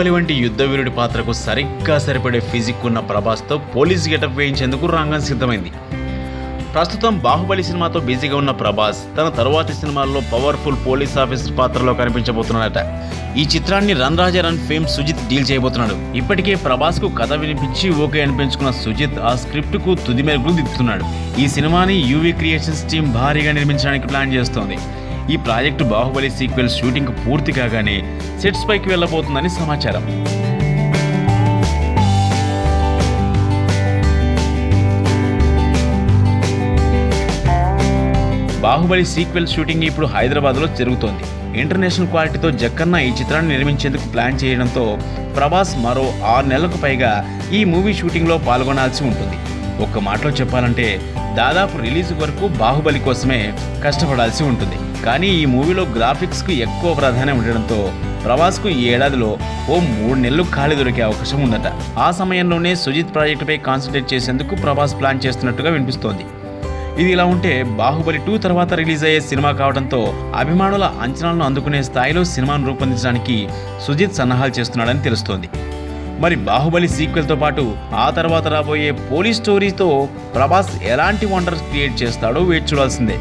బాహుబలి వంటి యుద్ధవీరుడి పాత్రకు సరిగ్గా సరిపడే ఫిజిక్ ఉన్న ప్రభాస్తో పోలీస్ గెటప్ వేయించేందుకు రంగం సిద్ధమైంది. ప్రస్తుతం బాహుబలి సినిమాతో బిజీగా ఉన్న ప్రభాస్ తన తరువాతి సినిమాల్లో పవర్ఫుల్ పోలీస్ ఆఫీసర్ పాత్రలో కనిపించబోతున్నాడట. ఈ చిత్రాన్ని రన్ రాజా రన్ ఫేమ్ సుజిత్ డీల్ చేయబోతున్నాడు. ఇప్పటికే ప్రభాస్ కు కథ వినిపించి ఓకే అనిపించుకున్న సుజిత్ ఆ స్క్రిప్ట్ కు తుది మెరుగులు దిద్దుతున్నాడు. ఈ సినిమాని యూవీ క్రియేషన్స్ టీం భారీగా నిర్మించడానికి ప్లాన్ చేస్తోంది. ఈ ప్రాజెక్టు బాహుబలి సీక్వెల్ షూటింగ్ పూర్తి కాగానే సెట్స్ పైకి వెళ్లబోతుందని సమాచారం. బాహుబలి సీక్వెల్ షూటింగ్ ఇప్పుడు హైదరాబాద్లో జరుగుతోంది. ఇంటర్నేషనల్ క్వాలిటీతో జక్కన్న ఈ చిత్రాన్ని నిర్మించేందుకు ప్లాన్ చేయడంతో ప్రభాస్ మరో 6 నెలలకు పైగా ఈ మూవీ షూటింగ్లో పాల్గొనాల్సి ఉంటుంది. ఒక్క మాటలో చెప్పాలంటే దాదాపు రిలీజ్ వరకు బాహుబలి కోసమే కష్టపడాల్సి ఉంటుంది. కానీ ఈ మూవీలో గ్రాఫిక్స్కు ఎక్కువ ప్రాధాన్యం ఉండడంతో ప్రభాస్కు ఈ ఏడాదిలో ఓ 3 నెలలు ఖాళీ దొరికే అవకాశం ఉందట. ఆ సమయంలోనే సుజిత్ ప్రాజెక్టుపై కాన్సన్ట్రేట్ చేసేందుకు ప్రభాస్ ప్లాన్ చేస్తున్నట్టుగా వినిపిస్తోంది. ఇది ఇలా ఉంటే బాహుబలి 2 తర్వాత రిలీజ్ అయ్యే సినిమా కావడంతో అభిమానుల అంచనాలను అందుకునే స్థాయిలో సినిమాను రూపొందించడానికి సుజిత్ సన్నాహాలు చేస్తున్నాడని తెలుస్తోంది. మరి బాహుబలి సీక్వెల్తో పాటు ఆ తర్వాత రాబోయే పోలీస్ స్టోరీతో ప్రభాస్ ఎలాంటి వండర్స్ క్రియేట్ చేస్తాడో వేచి చూడాల్సిందే.